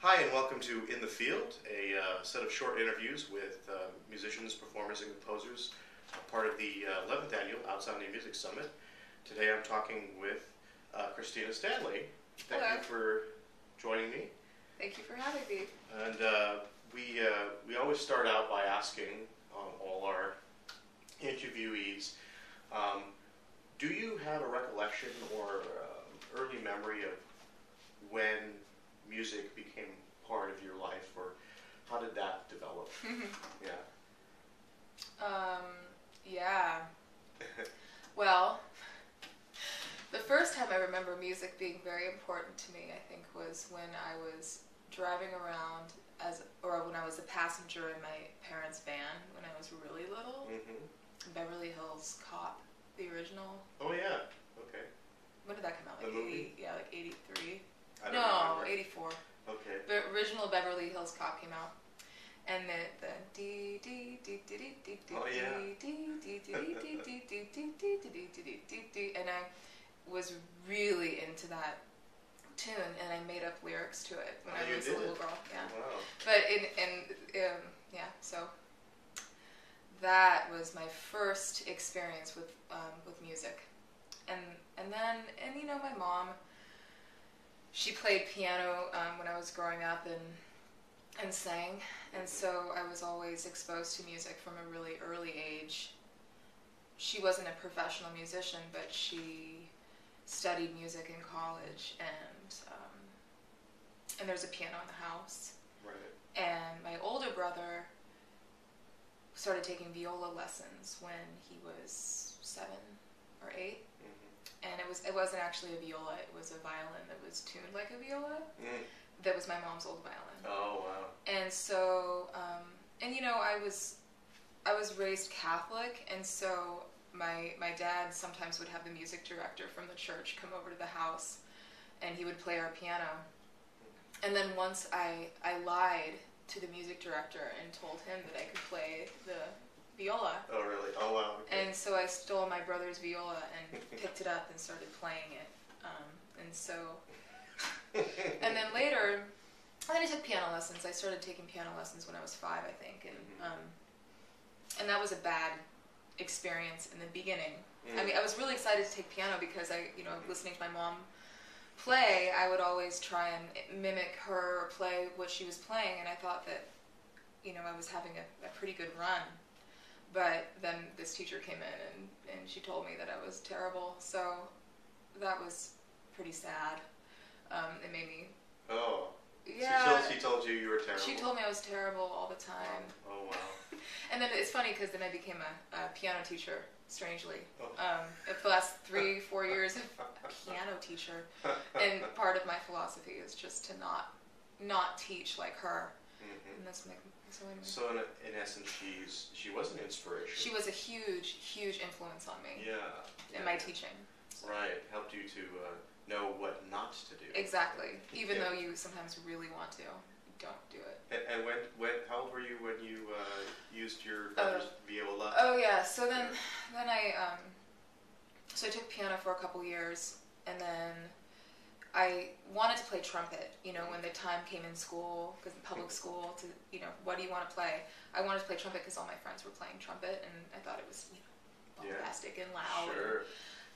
Hi, and welcome to In the Field, a set of short interviews with musicians, performers, and composers, part of the 11th annual Outsound Music Summit. Today I'm talking with Christina Stanley. Thank Hello. you for joining me. Thank you for having me. And we always start out by asking all our interviewees, do you have a recollection or early memory of when music became part of your life, or how did that develop? Yeah. Yeah. Well, the first time I remember music being very important to me, I think, was when I was driving around when I was a passenger in my parents' van when I was really little. Beverly Hills Cop, the original. Oh yeah. Okay. When did that come out? The movie? Like 83. I don't remember. 84. Okay. The original Beverly Hills Cop came out, and the dee dee dee dee dee dee dee Oh, yeah. dee dee dee dee dee dee dee dee dee dee dee dee, and I was really into that tune, and I made up lyrics to it when I was a little girl. Yeah. Wow. But yeah, so that was my first experience with music, and then you know, my mom, she played piano when I was growing up and sang, and so I was always exposed to music from a really early age. She wasn't a professional musician, but she studied music in college, and there's a piano in the house. Right. And my older brother started taking viola lessons when he was 7 or 8. And it wasn't actually a viola, it was a violin that was tuned like a viola. That was my mom's old violin. Oh, wow. And so, and you know, I was raised Catholic, and so my dad sometimes would have the music director from the church come over to the house, and he would play our piano. And then once I lied to the music director and told him that I could play the viola. Oh, really? Oh, wow. Okay. And so I stole my brother's viola and picked it up and started playing it. And so, and then later, I took piano lessons. I started taking piano lessons when I was 5, I think, and that was a bad experience in the beginning. I mean, I was really excited to take piano because listening to my mom play, I would always try and mimic her or play what she was playing, and I thought that, I was having a pretty good run. But then this teacher came in and she told me that I was terrible, so that was pretty sad. It made me... Oh. Yeah. She told you were terrible? She told me I was terrible all the time. Oh, wow. And then it's funny because then I became a piano teacher, strangely. Oh. For the last 3-4 years, a piano teacher. And part of my philosophy is just to not teach like her. And that's So in essence, she was an inspiration. She was a huge influence on me. Yeah. In my teaching. Right. Helped you to know what not to do. Exactly. Even though you sometimes really want to, you don't do it. And how old were you when you used your brother's viola? Oh yeah. So then I took piano for a couple years, and then I wanted to play trumpet, when the time came in school, because in public school, to, what do you want to play? I wanted to play trumpet because all my friends were playing trumpet, and I thought it was, bombastic and loud. Sure.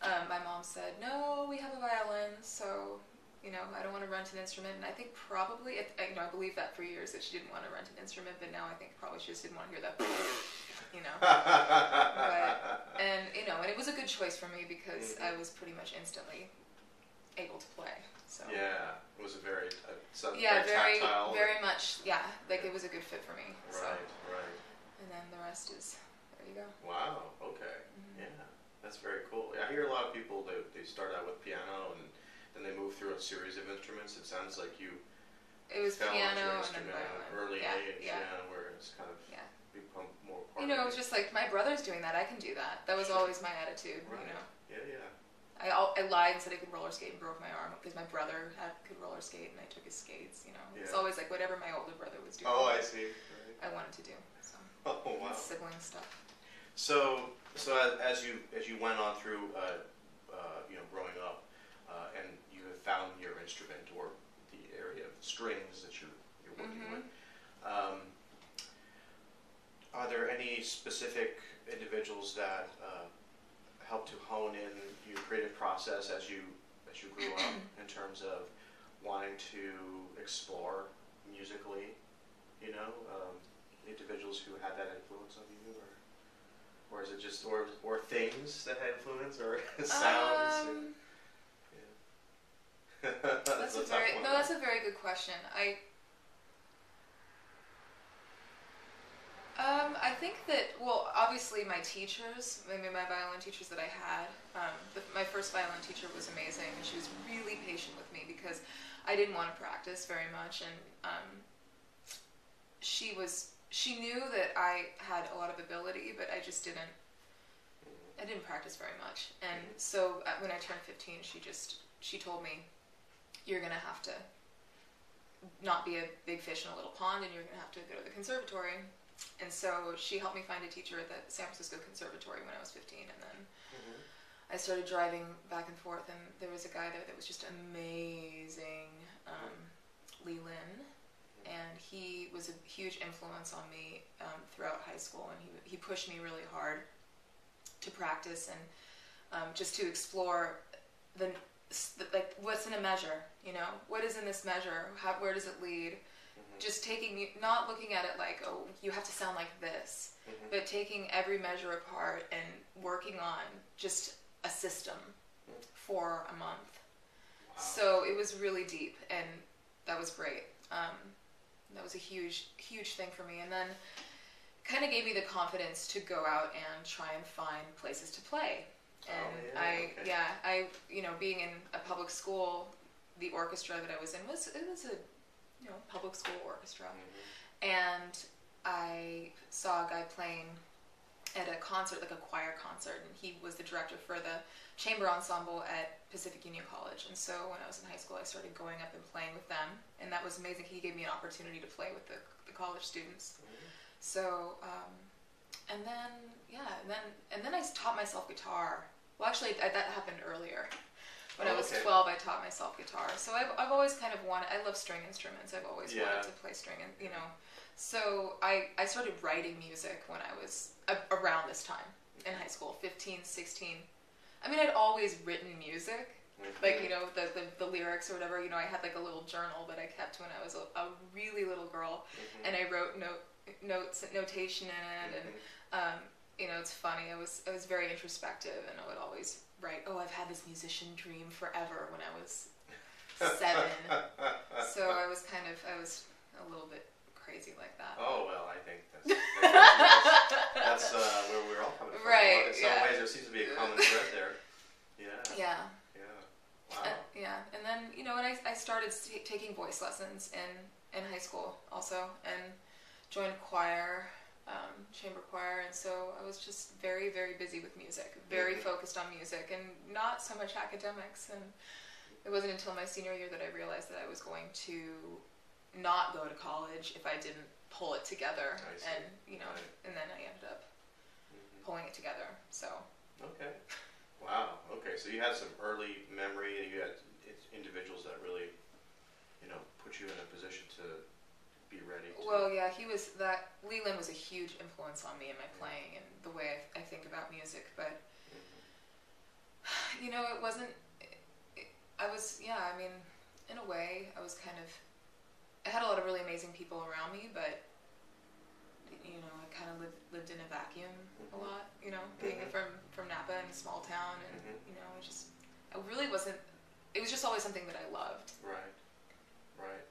And, my mom said, no, we have a violin, so, I don't want to rent an instrument. And I think probably, I believed that for years, that she didn't want to rent an instrument, but now I think probably she just didn't want to hear that, and it was a good choice for me because I was pretty much instantly able to play. So yeah, it was a very very tactile. Very much, like it was a good fit for me. Right, right. And then the rest is, there you go. Wow, okay. Yeah, that's very cool. I hear a lot of people, they start out with piano and then they move through a series of instruments. It sounds like you It was fell piano into and then violin. early age, where it's kind of become more part it was just like, my brother's doing that, I can do that. That was always my attitude, Right. Yeah. I lied and said I could roller skate and broke my arm because my brother could roller skate and I took his skates, It's always like whatever my older brother was doing. Oh, I see. Right. I wanted to do. So. Oh, wow. Sibling stuff. So as you went on through, growing up, and you have found your instrument or the area of strings that you're specific individuals that helped to hone in your creative process as you grew up in terms of wanting to explore musically, you know, individuals who had that influence on you, or is it just or things that had influence, or sounds? Yeah. That's a very good question. I think that, well, obviously my teachers, maybe my violin teachers that I had, my first violin teacher was amazing, and she was really patient with me because I didn't want to practice very much, and she knew that I had a lot of ability, but I just didn't practice very much. And so when I turned 15, she told me, you're going to have to not be a big fish in a little pond, and you're going to have to go to the conservatory. And so she helped me find a teacher at the San Francisco Conservatory when I was 15, and then I started driving back and forth, and there was a guy there that was just amazing, Lee Lin, and he was a huge influence on me throughout high school, and he pushed me really hard to practice and just to explore like what's in a measure, you know, what is in this measure, where does it lead? Just not looking at it like, oh, you have to sound like this, but taking every measure apart and working on just a system for a month. Wow. So it was really deep, and that was great. That was a huge, huge thing for me, and then kind of gave me the confidence to go out and try and find places to play. And you know, being in a public school, the orchestra that I was in was a public school orchestra. And I saw a guy playing at a concert, like a choir concert, and he was the director for the chamber ensemble at Pacific Union College. And so when I was in high school, I started going up and playing with them, and that was amazing. He gave me an opportunity to play with the college students. So, and then I taught myself guitar. Well, actually, that happened earlier. When I was 12, I taught myself guitar. So I've always kind of wanted, I love string instruments. I've always wanted to play string, and you know. So I started writing music when I was around this time in high school, 15, 16. I mean, I'd always written music, like, you know, the lyrics or whatever. You know, I had like a little journal that I kept when I was a really little girl, and I wrote notation in it, and you know, it's funny. I was very introspective, and I would always write, oh, I've had this musician dream forever when I was 7. So I was a little bit crazy like that. Oh, well, I think that's where we're all coming from. Right. In some ways, there seems to be a common thread there. Yeah. Wow. And then, you know, when I started taking voice lessons in high school also, and joined choir, chamber choir, and so I was just very, very busy with music, very focused on music, and not so much academics. And it wasn't until my senior year that I realized that I was going to not go to college if I didn't pull it together. And you know, and then I ended up pulling it together. So. Okay. Wow. Okay. So you had some early memory, and you had individuals that really, you know, put you in a position to be ready. Well, yeah, Leland was a huge influence on me in my playing and the way I think about music. But you know, it wasn't. I mean, in a way, I was kind of. I had a lot of really amazing people around me, but you know, I kind of lived in a vacuum a lot. You know, being from Napa in a small town, and you know, I really wasn't. It was just always something that I loved. Right.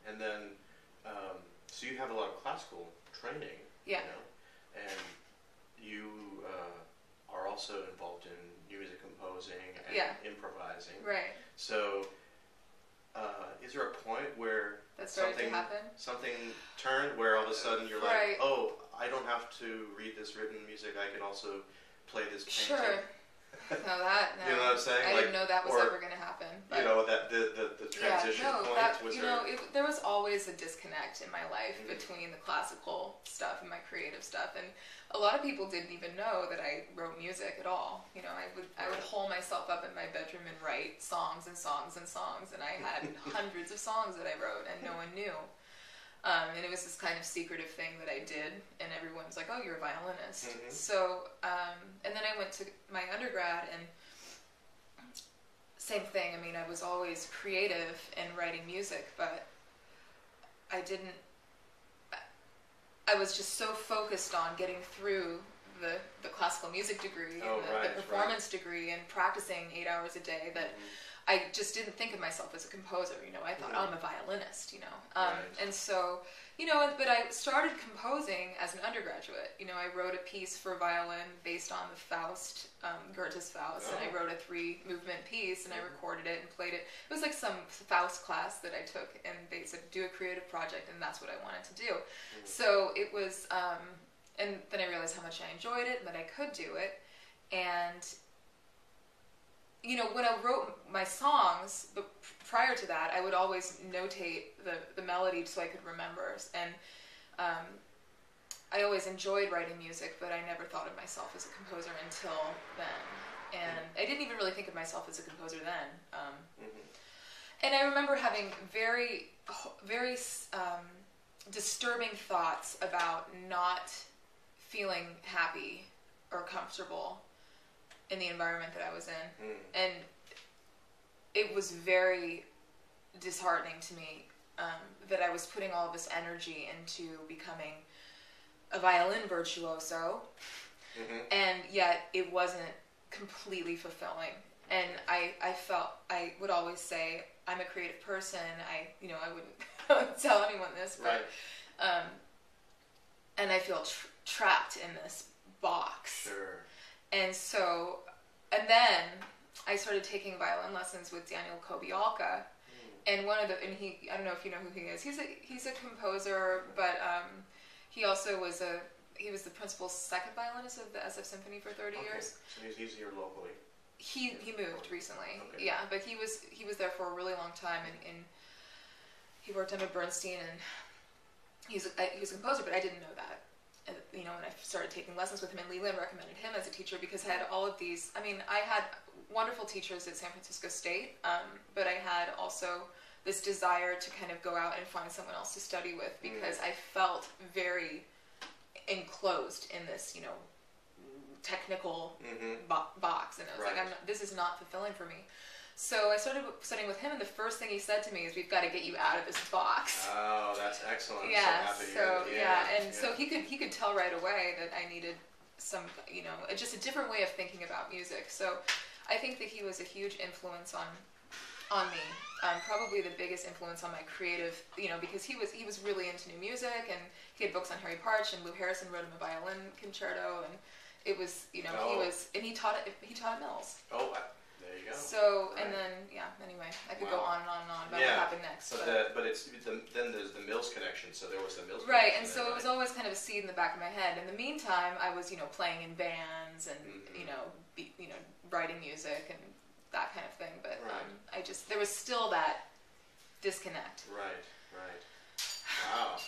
And then, so you have a lot of classical training. Yeah. You know, and you are also involved in music composing and improvising. Right. So, is there a point where that started to happen? Something turned where all of a sudden you're like, oh, I don't have to read this written music. I can also play this painting. Sure. No. You know what I'm saying? I didn't know that was ever going to happen. But you know, that the transition point was you know, there was always a disconnect in my life between the classical stuff and my creative stuff, and a lot of people didn't even know that I wrote music at all. You know, I would hole myself up in my bedroom and write songs and songs and songs, and I had hundreds of songs that I wrote, and no one knew. And it was this kind of secretive thing that I did, and everyone was like, oh, you're a violinist. So, and then I went to my undergrad, and same thing. I mean, I was always creative in writing music, but I was just so focused on getting through the classical music degree and the performance degree and practicing 8 hours a day that I just didn't think of myself as a composer. I thought, oh, I'm a violinist, and so, but I started composing as an undergraduate. I wrote a piece for violin based on the Faust, Goethe's Faust, and I wrote a 3-movement piece, and I recorded it and played it. It was like some Faust class that I took, and they said, do a creative project, and that's what I wanted to do. So it was, and then I realized how much I enjoyed it, and that I could do it, and when I wrote my songs, but prior to that, I would always notate the melody so I could remember. And I always enjoyed writing music, but I never thought of myself as a composer until then. And I didn't even really think of myself as a composer then. And I remember having very, very disturbing thoughts about not feeling happy or comfortable in the environment that I was in. And it was very disheartening to me that I was putting all of this energy into becoming a violin virtuoso, and yet it wasn't completely fulfilling. And I felt, I would always say, I'm a creative person. I wouldn't tell anyone this, but and I feel trapped in this box. Sure. And so, and then I started taking violin lessons with Daniel Kobialka, and I don't know if you know who he is. He's a composer, but he also was the principal second violinist of the SF Symphony for 30 years. So he's here locally. He moved recently, Okay. yeah, but he was there for a really long time, and he worked under Bernstein, and he was a composer, but I didn't know that. And, when I started taking lessons with him, and Leland recommended him as a teacher because I had all of these. I mean, I had wonderful teachers at San Francisco State, but I had also this desire to kind of go out and find someone else to study with because I felt very enclosed in this, technical box, and I was like, this is not fulfilling for me. So I started studying with him, and the first thing he said to me is, "We've got to get you out of this box." Oh, that's excellent. Yeah. So he could tell right away that I needed some, just a different way of thinking about music. So I think that he was a huge influence on me. Probably the biggest influence on my creative, because he was really into new music, and he had books on Harry Partch, and Lou Harrison wrote him a violin concerto, and it was, he taught at Mills. Oh, there you go. So, and then, anyway, I could go on and on and on about what happened next. But then there's the Mills connection, so there was the Mills right, connection. And so it was always kind of a seed in the back of my head. In the meantime, I was, playing in bands and, writing music and that kind of thing. But there was still that disconnect. Right. Wow.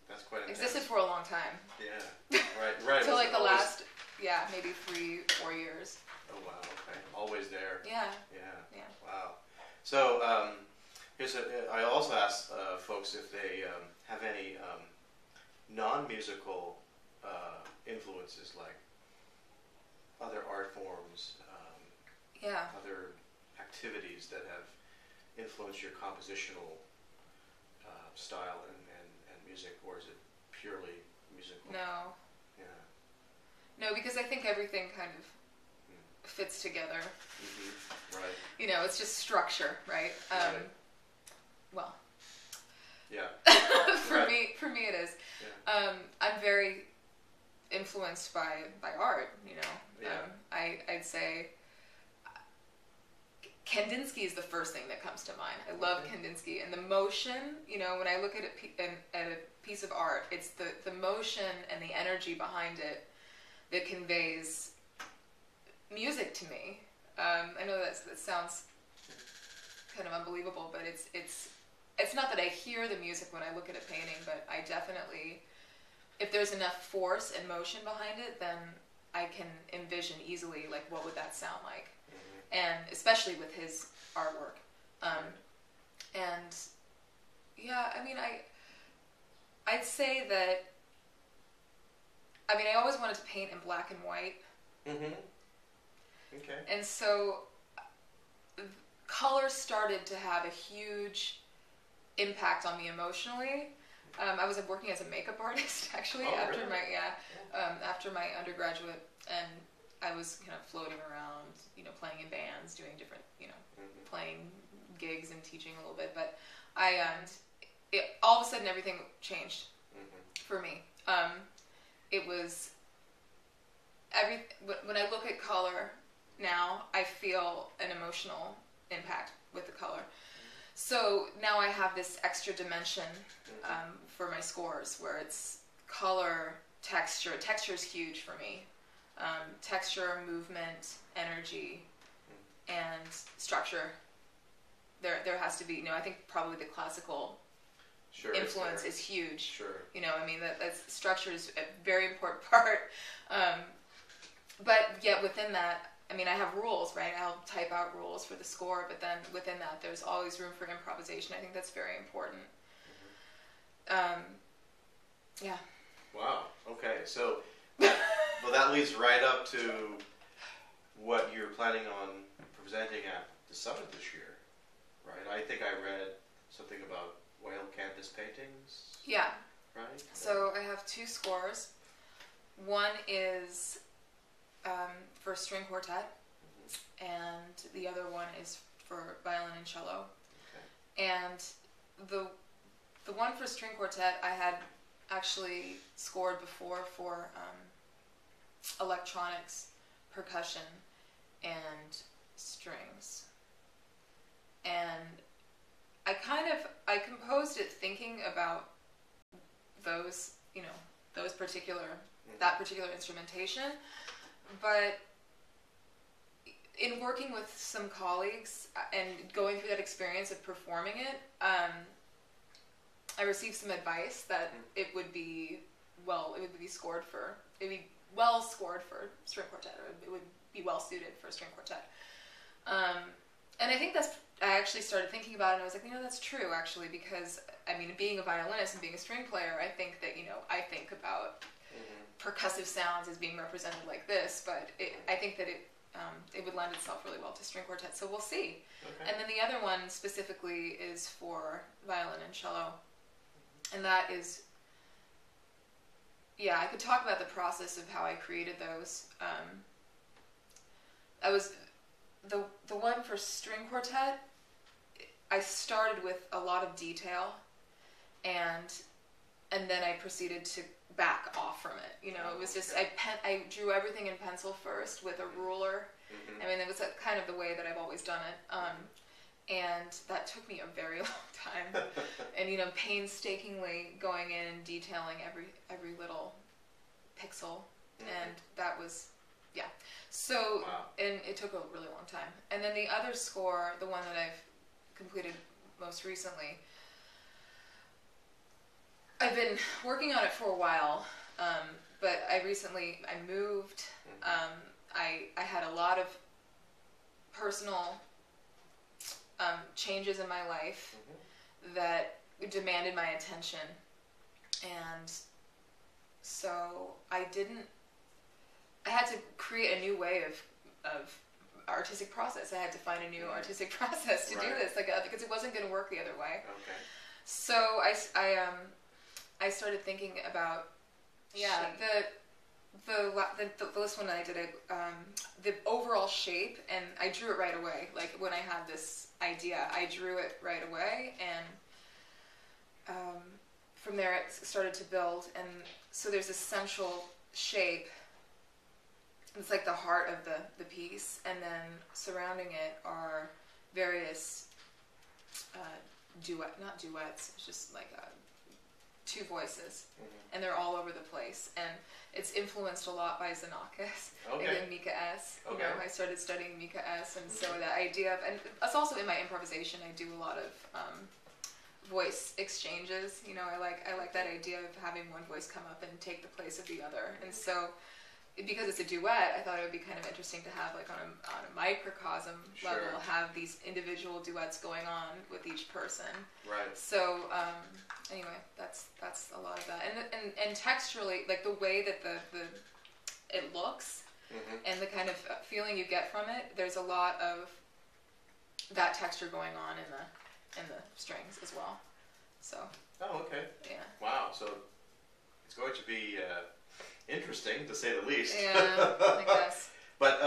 That's quite intense. Existed for a long time. Yeah. Right. Till like the last, maybe 3-4 years. Oh wow! Okay, always there. Yeah. Wow. So I also asked folks if they have any non-musical influences, like other art forms, other activities that have influenced your compositional style and music, or is it purely musical? No. Yeah. No, because I think everything kind of fits together. Right. It's just structure, right? Well. Yeah. For me it is. Yeah. I'm very influenced by art, Yeah. I'd say Kandinsky is the first thing that comes to mind. I love Kandinsky, and the motion, when I look at a piece of art, it's the motion and the energy behind it that conveys music to me. I know that sounds kind of unbelievable, but it's not that I hear the music when I look at a painting, but I definitely, if there's enough force and motion behind it, then I can envision easily, like, what would that sound like? And especially with his artwork. And yeah, I mean, I'd say that, I mean, I always wanted to paint in black and white. Mm-hmm. Okay. And so color started to have a huge impact on me emotionally. I was working as a makeup artist actually after really? after my undergraduate, and I was kind of floating around, playing in bands, doing different, playing gigs and teaching a little bit. But all of a sudden everything changed for me. It was when I look at color now, I feel an emotional impact with the color. So now I have this extra dimension for my scores, where it's color, texture. Texture is huge for me. Texture, movement, energy, and structure. There has to be, I think probably the classical influence is huge. Sure. I mean, that's structure is a very important part. But yet within that, I mean, I have rules, right? I'll type out rules for the score, but then within that, there's always room for improvisation. I think that's very important. Yeah. Wow. Okay. So, well, that leads right up to what you're planning on presenting at the summit this year, right? I think I read something about oil canvas paintings. Yeah. Right? So I have two scores. One is for string quartet, and the other one is for violin and cello. Okay. And the one for string quartet I had actually scored before for electronics, percussion, and strings. And I composed it thinking about those, that particular instrumentation. But in working with some colleagues and going through that experience of performing it, I received some advice that it would be well scored for string quartet, or it would be well suited for string quartet. And I think I actually started thinking about it, and I was like, that's true, actually, because, I mean, being a violinist and being a string player, I think that, I think about percussive sounds as being represented like this, but I think that it would lend itself really well to string quartet, so we'll see. Okay. And then the other one specifically is for violin and cello, and that is, I could talk about the process of how I created those. The one for string quartet, I started with a lot of detail, and then I proceeded to back off from it. It was just, I drew everything in pencil first with a ruler. I mean, it was kind of the way that I've always done it. And that took me a very long time. And, painstakingly going in and detailing every little pixel. And that was, So, wow. And it took a really long time. And then the other score, the one that I've completed most recently, I've been working on it for a while, but I moved. I had a lot of personal changes in my life that demanded my attention, and so I had to create a new way of artistic process. I had to find a new artistic process to do this, because it wasn't going to work the other way. Okay. So I started thinking about the last one that I did, the overall shape, and I drew it right away. Like, when I had this idea, I drew it right away, and from there it started to build. And so there's this central shape. It's like the heart of the piece, and then surrounding it are various not duets, it's just like two voices, and they're all over the place, and it's influenced a lot by Xenakis and Mika S. Okay. I started studying Mika S, and so the idea of, and it's also in my improvisation, I do a lot of voice exchanges. I like that idea of having one voice come up and take the place of the other, and so because it's a duet, I thought it would be kind of interesting to have, like, on a microcosm level, have these individual duets going on with each person. Right. So anyway, that's a lot of that, and texturally, like the way that it looks, and the kind of feeling you get from it, there's a lot of that texture going on in the strings as well. So. Oh, okay. Yeah. Wow. So it's going to be interesting, to say the least. Yeah, I guess. But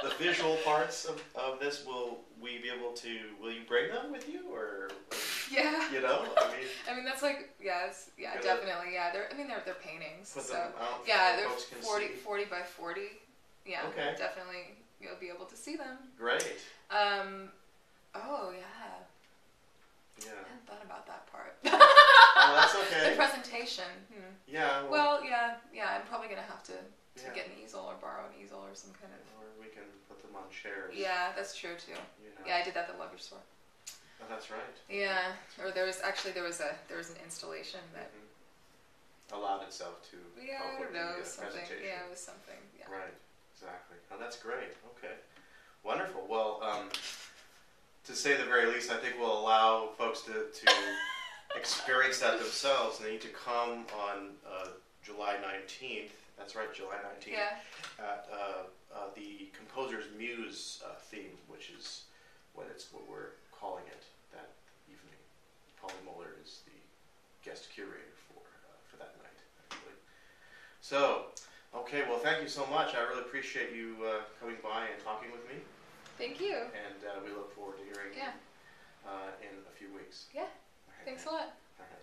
the visual parts of this, will you bring them with you, or? Yeah. You know, I mean that's like definitely they're paintings. Put so them out yeah, they're folks can 40 by 40. Yeah. Okay. Definitely you'll be able to see them. Great. Oh yeah. Yeah. I hadn't thought about that part. Oh, that's okay. The presentation. Yeah. Well, yeah. I'm probably gonna have to get an easel or borrow an easel or some kind of. Or we can put them on chairs. Yeah, that's true too. You know. Yeah, I did that at the luggage store. Oh, that's right. Yeah, or there was an installation that allowed itself to. Yeah, I don't know, it was something. Presentation. Yeah, it was something. Yeah. Right. Exactly. Oh, that's great. Okay. Wonderful. Well, to say the very least, I think we'll allow folks to experience that themselves. And they need to come on July 19th. That's right, July 19th. Yeah. At the Composer's Muse theme, which is what we're calling it that evening. Polly Muller is the guest curator for that night, actually. So, okay, well, thank you so much. I really appreciate you coming by and talking with me. Thank you. And we look forward to hearing you in a few weeks. Yeah. All right, Thanks a lot. All right.